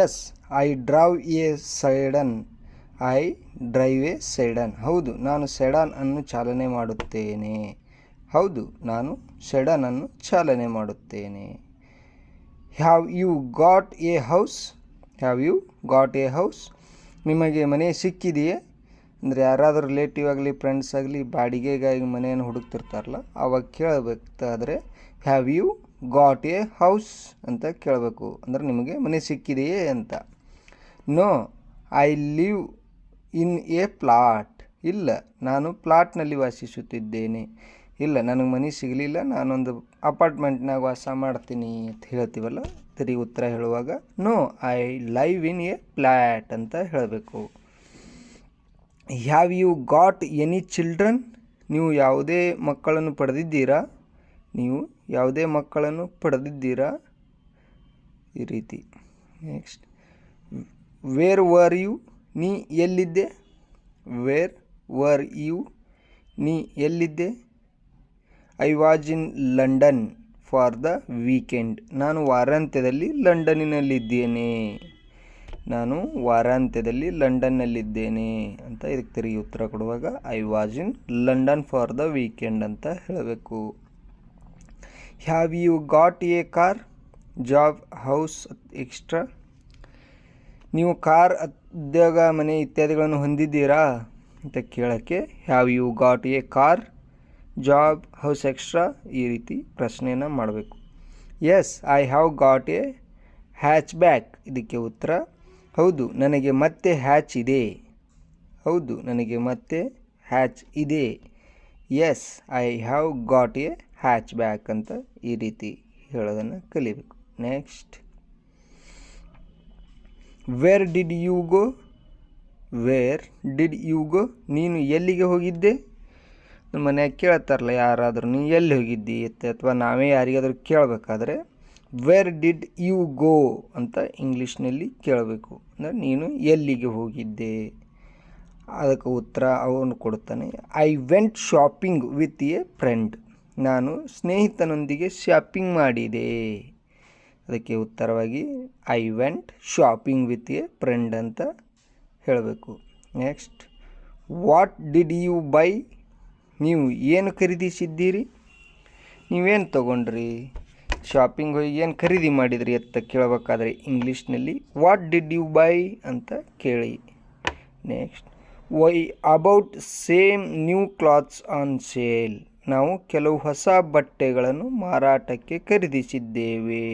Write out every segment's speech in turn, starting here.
S I drive a sedan. I drive a sedan. ಹೌದು, ನಾನು sedan ಅನ್ನು ಚಾಲನೆ ಮಾಡುತ್ತೇನೆ. ಹೌದು, ನಾನು ಸೆಡನ್ ಅನ್ನು ಚಾಲನೆ ಮಾಡುತ್ತೇನೆ. Have you got a house? Have you got a house? ನಿಮಗೆ ಮನೆ ಸಿಕ್ಕಿದೆಯೇ? ಅಂದರೆ ಯಾರಾದರೂ ರಿಲೇಟಿವ್ ಆಗಲಿ ಫ್ರೆಂಡ್ಸ್ ಆಗಲಿ ಬಾಡಿಗೆಗಾಗಿ ಮನೆಯನ್ನು ಹುಡುಕ್ತಿರ್ತಾರಲ್ಲ, ಆವಾಗ ಕೇಳಬೇಕಾದ್ರೆ have you got a house ಅಂತ ಕೇಳಬೇಕು. ಅಂದರೆ ನಿಮಗೆ ಮನೆ ಸಿಕ್ಕಿದೆಯೇ ಅಂತ. No I live in a flat. ಇಲ್ಲ, ನಾನು ಪ್ಲಾಟ್ನಲ್ಲಿ ವಾಸಿಸುತ್ತಿದ್ದೇನೆ. ಇಲ್ಲ, ನನಗೆ ಮನೆ ಸಿಗಲಿಲ್ಲ, ನಾನೊಂದು ಅಪಾರ್ಟ್ಮೆಂಟ್ನಾಗ ವಾಸ ಮಾಡ್ತೀನಿ ಅಂತ ಹೇಳ್ತೀವಲ್ಲ, ತಿರುಗಿ ಉತ್ತರ ಹೇಳುವಾಗ no I live in a flat ಅಂತ ಹೇಳಬೇಕು. Have you got any children? ನೀವು ಯಾವುದೇ ಮಕ್ಕಳನ್ನು ಪಡೆದಿದ್ದೀರಾ? ನೀವು ಯಾವುದೇ ಮಕ್ಕಳನ್ನು ಪಡೆದಿದ್ದೀರಾ? ಈ ರೀತಿ. Next, where were you? ನೀ ಎಲ್ಲಿದ್ದೆ? Where were you? ನೀ ಎಲ್ಲಿದ್ದೆ? I was in London for the weekend. ನಾನು ವಾರಾಂತ್ಯದಲ್ಲಿ ಲಂಡನ್ನಿನಲ್ಲಿದ್ದೇನೆ. ನಾನು ವಾರಾಂತ್ಯದಲ್ಲಿ ಲಂಡನ್ನಲ್ಲಿದ್ದೇನೆ ಅಂತ ಇದಕ್ಕೆ ತಿರುಗಿ ಉತ್ತರ ಕೊಡುವಾಗ I was in London for the weekend ಅಂತ ಹೇಳಬೇಕು. Have you got a car? Job, house, extra? ನೀವು ಕಾರ್, ಉದ್ಯೋಗ, ಮನೆ ಇತ್ಯಾದಿಗಳನ್ನು ಹೊಂದಿದ್ದೀರಾ ಅಂತ ಕೇಳೋಕ್ಕೆ have you got a car, job, house, extra ಈ ರೀತಿ ಪ್ರಶ್ನೆಯನ್ನು ಮಾಡಬೇಕು. Yes I have got a hatchback. ಇದಕ್ಕೆ ಉತ್ತರ ಹೌದು, ನನಗೆ ಮತ್ತೆ ಹ್ಯಾಚ್ ಇದೆ. ಹೌದು, ನನಗೆ ಮತ್ತೆ ಹ್ಯಾಚ್ ಇದೆ. Yes I have got a hatchback ಅಂತ ಈ ರೀತಿ ಹೇಳೋದನ್ನು ಕಲಿಬೇಕು. Next, where did you go? Where did you go? ನೀನು ಎಲ್ಲಿಗೆ ಹೋಗಿದ್ದೆ? ನಮ್ಮ ಮನ್ಯಾಗ ಕೇಳ್ತಾರಲ್ಲ ಯಾರಾದರೂ, ನೀ ಎಲ್ಲಿ ಹೋಗಿದ್ದಿ ಅಥವಾ ನಾವೇ ಯಾರಿಗಾದರೂ ಕೇಳಬೇಕಾದ್ರೆ ವೇರ್ ಡಿಡ್ ಯು ಗೋ ಅಂತ ಇಂಗ್ಲೀಷ್ನಲ್ಲಿ ಕೇಳಬೇಕು. ಅಂದರೆ ನೀನು ಎಲ್ಲಿಗೆ ಹೋಗಿದ್ದೆ? ಅದಕ್ಕೆ ಉತ್ತರ ಅವನು ಕೊಡ್ತಾನೆ, I went shopping with a friend. ನಾನು ಸ್ನೇಹಿತನೊಂದಿಗೆ ಶಾಪಿಂಗ್ ಮಾಡಿದೆ. ಅದಕ್ಕೆ ಉತ್ತರವಾಗಿ I went shopping with a friend ಅಂತ ಹೇಳಬೇಕು. Next, what did you buy? ನೀವು ಏನು ಖರೀದಿಸಿದ್ದೀರಿ? ನೀವೇನು ತೊಗೊಂಡ್ರಿ? ಶಾಪಿಂಗ್ ಹೋಗಿ ಏನು ಖರೀದಿ ಮಾಡಿದ್ರಿ ಅಂತ ಕೇಳಬೇಕಾದ್ರೆ ಇಂಗ್ಲೀಷ್ನಲ್ಲಿ ವಾಟ್ ಡಿಡ್ ಯು ಬೈ ಅಂತ ಕೇಳಿ. Next, why about same new clothes on sale. ನಾವು ಕೆಲವು ಹೊಸ ಬಟ್ಟೆಗಳನ್ನು ಮಾರಾಟಕ್ಕೆ ಖರೀದಿಸಿದ್ದೇವೆ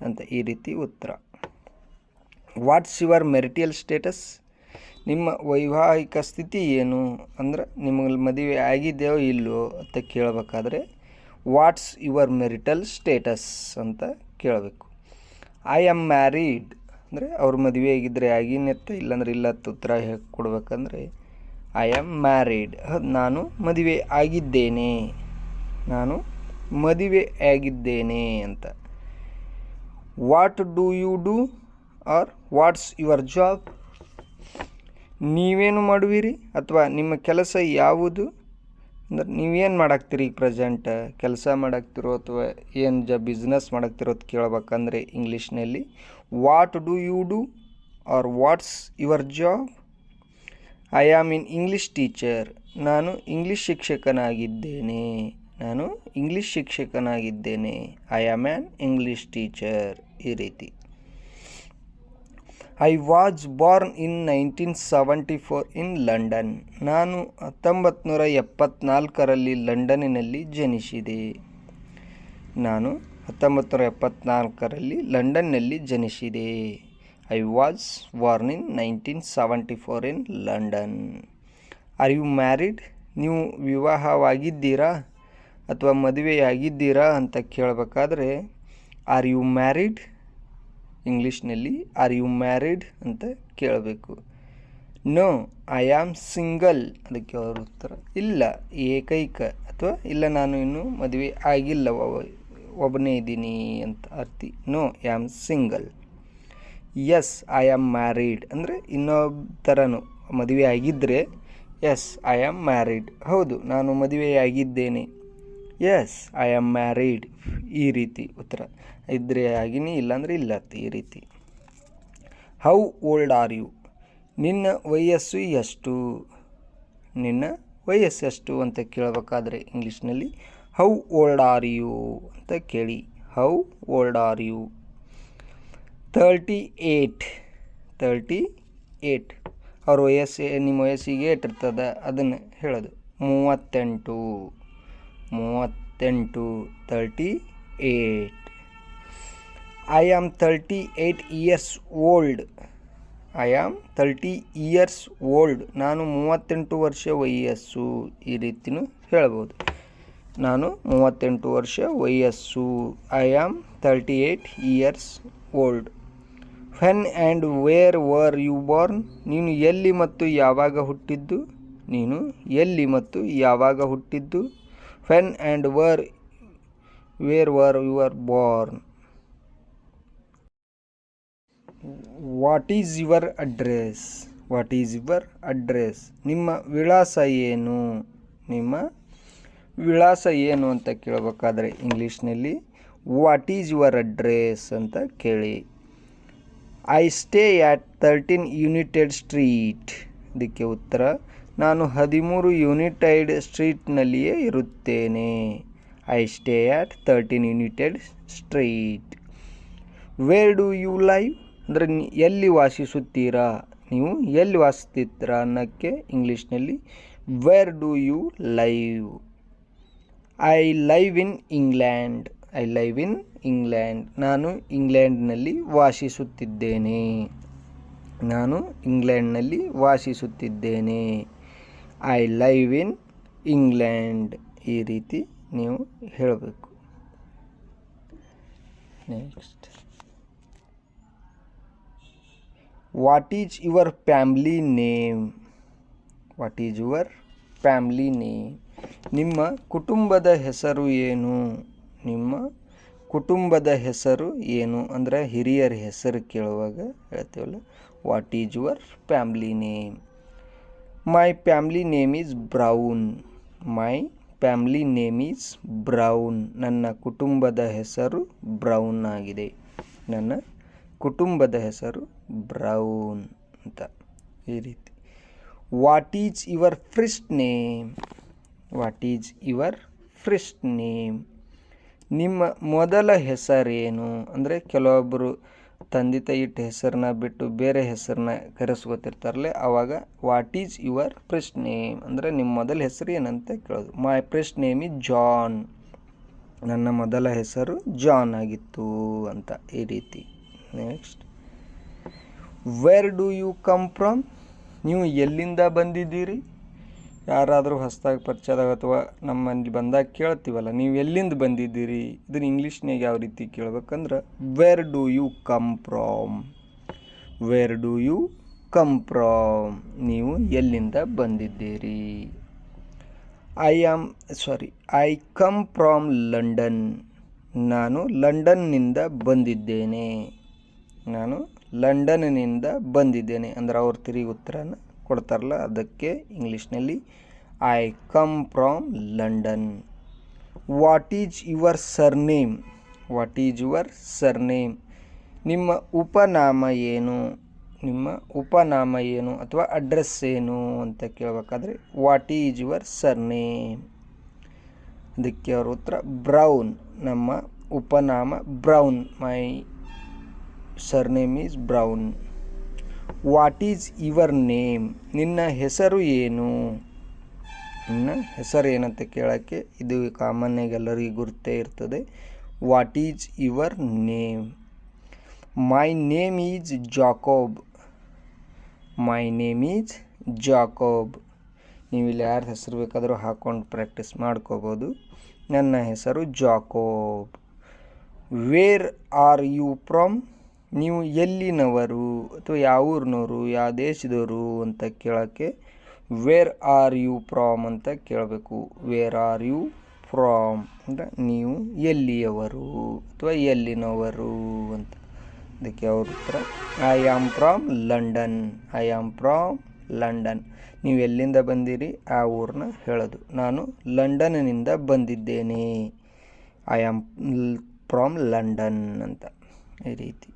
ಅಂತ ಈ ರೀತಿ ಉತ್ತರ. What's your marital status? ನಿಮ್ಮ ವೈವಾಹಿಕ ಸ್ಥಿತಿ ಏನು? ಅಂದ್ರೆ ನಿಮಗೆ ಮದುವೆ ಆಗಿದೆಯೋ ಇಲ್ಲೋ ಅಂತ ಕೇಳಬೇಕಾದ್ರೆ ವಾಟ್ಸ್ ಯುವರ್ ಮೆರಿಟಲ್ ಸ್ಟೇಟಸ್ ಅಂತ ಕೇಳಬೇಕು. ಐ ಆಮ್ ಮ್ಯಾರೀಡ್ ಅಂದರೆ ಅವ್ರ ಮದುವೆ ಆಗಿದ್ದರೆ ಆಗಿನತ್ತ, ಇಲ್ಲಾಂದ್ರೆ ಇಲ್ಲ ಉತ್ತರ ಕೊಡ್ಬೇಕಂದ್ರೆ ಐ ಆಮ್ ಮ್ಯಾರೀಡ್. ನಾನು ಮದುವೆ ಆಗಿದ್ದೇನೆ. ನಾನು ಮದುವೆ ಆಗಿದ್ದೇನೆ ಅಂತ. What do you do or what's your job? ನೀವೇನು ಮಾಡುವಿರಿ ಅಥವಾ ನಿಮ್ಮ ಕೆಲಸ ಯಾವುದು? ಅಂದ್ರೆ ನೀವೇನು ಮಾಡಾಕ್ತೀರಿ? ಈಗ ಪ್ರೆಸೆಂಟ್ ಕೆಲಸ ಮಾಡಾಕ್ತಿರೋ ಅಥವಾ ಏನು ಬಿಸ್ನೆಸ್ ಮಾಡಾಕ್ತಿರೋ ಅಂತ ಕೇಳಬೇಕಂದ್ರೆ ಇಂಗ್ಲೀಷ್ನಲ್ಲಿ what do you do or what's your job? I am in English teacher. ನಾನು ಇಂಗ್ಲೀಷ್ ಶಿಕ್ಷಕನಾಗಿದ್ದೇನೆ. ನಾನು ಇಂಗ್ಲೀಷ್ ಶಿಕ್ಷಕನಾಗಿದ್ದೇನೆ. I am an English teacher ಈ ರೀತಿ. I was born in 1974 in London. ನಾನು 1974ರಲ್ಲಿ ಲಂಡನ್ನಿನಲ್ಲಿ ಜನಿಸಿದೆ. ನಾನು 1974ರಲ್ಲಿ ಲಂಡನ್ನಲ್ಲಿ ಜನಿಸಿದೆ. I was born in 1974 in London. Are you married? ನೀವು ವಿವಾಹವಾಗಿದ್ದೀರಾ ಅಥವಾ ಮದುವೆಯಾಗಿದ್ದೀರಾ ಅಂತ ಕೇಳಬೇಕಾದ್ರೆ ಆರ್ ಯು ಮ್ಯಾರಿಡ್? ಇಂಗ್ಲೀಷ್ನಲ್ಲಿ ಆರ್ ಯು ಮ್ಯಾರಿಡ್ ಅಂತ ಕೇಳಬೇಕು. No I am single. ಅದಕ್ಕೆ ಅವ್ರ ಉತ್ತರ ಇಲ್ಲ, ಏಕೈಕ ಅಥವಾ ಇಲ್ಲ ನಾನು ಇನ್ನೂ ಮದುವೆ ಆಗಿಲ್ಲ, ಒಬ್ಬನೇ ಇದ್ದೀನಿ ಅಂತ ಅರ್ಥ. No I am single. Yes I am married ಅಂದರೆ ಇನ್ನೊಬ್ಬರನು ಮದುವೆ ಆಗಿದ್ದರೆ ಎಸ್ ಐ ಆಮ್ ಮ್ಯಾರಿಡ್. ಹೌದು, ನಾನು ಮದುವೆಯಾಗಿದ್ದೇನೆ. ಎಸ್ ಐ ಆಮ್ ಮ್ಯಾರಿಡ್ ಈ ರೀತಿ ಉತ್ತರ. ಇದ್ದರೆ ಆಗಿನಿ, ಇಲ್ಲಾಂದರೆ ಇಲ್ಲ ಈ ರೀತಿ. ಹೌ ಓಲ್ಡ್ ಆರ್ ಯು, ನಿನ್ನ ವಯಸ್ಸು ಎಷ್ಟು, ನಿನ್ನ ವಯಸ್ಸು ಎಷ್ಟು ಅಂತ ಕೇಳಬೇಕಾದ್ರೆ ಇಂಗ್ಲೀಷ್ನಲ್ಲಿ ಹೌ ಓಲ್ಡ್ ಆರ್ ಯು ಅಂತ ಕೇಳಿ. How old are you. 38 ಅವ್ರ ವಯಸ್ಸು ನಿಮ್ಮ ವಯಸ್ಸಿಗೆ ಏಟಿರ್ತದೆ ಅದನ್ನು ಹೇಳೋದು. 38 38. I am 38 years old. I am 30 years old. ನಾನು 38 ವರ್ಷ ವಯಸ್ಸು. ಈ ರೀತಿಯೂ ಹೇಳ್ಬೋದು. ನಾನು 38 ವರ್ಷ ವಯಸ್ಸು. I am 38 years old. When and where were you born, ನೀನು ಎಲ್ಲಿ ಮತ್ತು ಯಾವಾಗ ಹುಟ್ಟಿದ್ದು, ನೀನು ಎಲ್ಲಿ ಮತ್ತು ಯಾವಾಗ ಹುಟ್ಟಿದ್ದು. When and where were you ಆರ್ ಬಾರ್ನ್. What is your address, what is your address, ನಿಮ್ಮ ವಿಳಾಸ ಏನು, ನಿಮ್ಮ ವಿಳಾಸ ಏನು ಅಂತ ಕೇಳಬೇಕಾದ್ರೆ ಇಂಗ್ಲೀಷ್ನಲ್ಲಿ ವಾಟ್ ಈಸ್ ಯುವರ್ ಅಡ್ರೆಸ್ ಅಂತ ಕೇಳಿ. I stay at 13 united street. ಇದಕ್ಕೆ ಉತ್ತರ ನಾನು 13 ಯುನೈಟೆಡ್ ಸ್ಟ್ರೀಟ್ನಲ್ಲಿಯೇ ಇರುತ್ತೇನೆ. I stay at 13 united street. Where do you live ಅಂದರೆ ಎಲ್ಲಿ ವಾಸಿಸುತ್ತೀರಾ, ನೀವು ಎಲ್ಲಿ ವಾಸಿಸ್ತೀರಾ ಅನ್ನೋಕ್ಕೆ ಇಂಗ್ಲೀಷ್ನಲ್ಲಿ where do you live. I live in England. I live in England. ನಾನು ಇಂಗ್ಲೆಂಡ್ನಲ್ಲಿ ವಾಸಿಸುತ್ತಿದ್ದೇನೆ. ನಾನು ಇಂಗ್ಲೆಂಡ್ನಲ್ಲಿ ವಾಸಿಸುತ್ತಿದ್ದೇನೆ. I live in England. ಈ ರೀತಿ ನೀವು ಹೇಳಬೇಕು. Next, what is your family name. What is your family name, ನಿಮ್ಮ ಕುಟುಂಬದ ಹೆಸರು ಏನು, ನಿಮ್ಮ ಕುಟುಂಬದ ಹೆಸರು ಏನು ಅಂದರೆ ಹಿರಿಯರ ಹೆಸರು ಕೇಳುವಾಗ ಹೇಳ್ತೀವಲ್ಲ what is your family name. My family name is brown. My family name is brown. ನನ್ನ ಕುಟುಂಬದ ಹೆಸರು ಬ್ರೌನ್ ಆಗಿದೆ. ನನ್ನ ಕುಟುಂಬದ ಹೆಸರು ಬ್ರೌನ್ ಅಂತ. ಈ ರೀತಿ. What is your first name. What is your first name, ನಿಮ್ಮ ಮೊದಲ ಹೆಸರೇನು ಅಂದರೆ ಕೆಲವೊಬ್ಬರು ತಂದೆ ತಾಯಿ ಇಟ್ಟ ಹೆಸರನ್ನ ಬಿಟ್ಟು ಬೇರೆ ಹೆಸರನ್ನ ಕರೆಸ್ಕೊತಿರ್ತಾರಲ್ಲ ಆವಾಗ what is your first name ಅಂದರೆ ನಿಮ್ಮ ಮೊದಲ ಹೆಸರು ಏನಂತ ಕೇಳೋದು. My first name is John. ನನ್ನ ಮೊದಲ ಹೆಸರು ಜಾನ್ ಆಗಿತ್ತು ಅಂತ. ಈ ರೀತಿ. Next, where do you come from, ನೀವು ಎಲ್ಲಿಂದ ಬಂದಿದ್ದೀರಿ. ಯಾರಾದರೂ ಹೊಸದಾಗಿ ಪರಿಚಯದಾಗ ಅಥವಾ ನಮ್ಮಲ್ಲಿ ಬಂದಾಗ ಕೇಳ್ತೀವಲ್ಲ ನೀವು ಎಲ್ಲಿಂದ ಬಂದಿದ್ದೀರಿ, ಇದನ್ನು ಇಂಗ್ಲೀಷ್ನಾಗ ಯಾವ ರೀತಿ ಕೇಳ್ಬೇಕಂದ್ರೆ where do you come from. Where do you come from, ನೀವು ಎಲ್ಲಿಂದ ಬಂದಿದ್ದೀರಿ. I come from London. ನಾನು ಲಂಡನ್ನಿಂದ ಬಂದಿದ್ದೇನೆ. ನಾನು ಲಂಡನ್ನಿಂದ ಬಂದಿದ್ದೇನೆ ಅಂದರೆ ಅವ್ರು ತಿರುಗಿ ಉತ್ತರನ ಕೊಡ್ತಾರಲ್ಲ ಅದಕ್ಕೆ ಇಂಗ್ಲೀಷ್ನಲ್ಲಿ I come from London. What is your surname. What is your surname, ನಿಮ್ಮ ಉಪನಾಮ ಏನು, ನಿಮ್ಮ ಉಪನಾಮ ಏನು ಅಥವಾ ಅಡ್ರೆಸ್ ಏನು ಅಂತ ಕೇಳಬೇಕಾದ್ರೆ ವಾಟ್ ಈಸ್ ಯುವರ್ ಸರ್ನೇಮ್. ಅದಕ್ಕೆ ಅವ್ರ ಉತ್ತರ ಬ್ರೌನ್. ನಮ್ಮ ಉಪನಾಮ Brown. My surname is Brown. What is your name, ನಿನ್ನ ಹೆಸರು ಏನು. ನಿನ್ನ ಹೆಸರು ಏನಂತ ಕೇಳೋಕ್ಕೆ ಇದು ಕಾಮನ್ನಾಗಿ ಎಲ್ಲರಿಗೂ ಗುರ್ತೇ ಇರ್ತದೆ. What is your name. My name is Jacob. My name is Jacob. ನೀವು ಇಲ್ಲಿ ಯಾರ ಹೆಸರು ಬೇಕಾದರೂ ಹಾಕ್ಕೊಂಡು ಪ್ರಾಕ್ಟೀಸ್ ಮಾಡ್ಕೋಬೋದು. ನನ್ನ ಹೆಸರು Jacob. Where are you from, ನೀವು ಎಲ್ಲಿನವರು ಅಥವಾ ಯಾವ ಊರಿನವರು ಯಾವ ದೇಶದವರು ಅಂತ ಕೇಳೋಕ್ಕೆ ವೇರ್ ಆರ್ ಯು ಫ್ರಾಮ್ ಅಂತ ಕೇಳಬೇಕು. ವೇರ್ ಆರ್ ಯು ಫ್ರಾಮ್ ಅಂದರೆ ನೀವು ಎಲ್ಲಿಯವರು ಅಥವಾ ಎಲ್ಲಿನವರು ಅಂತ. ಅದಕ್ಕೆ ಅವ್ರ ಉತ್ತರ I am from London. I am from London. ನೀವು ಎಲ್ಲಿಂದ ಬಂದಿರಿ ಆ ಊರನ್ನ ಹೇಳೋದು. ನಾನು ಲಂಡನ್ನಿಂದ ಬಂದಿದ್ದೇನೆ. ಐ ಆಮ್ ಫ್ರಾಮ್ ಲಂಡನ್ ಅಂತ. ಈ ರೀತಿ.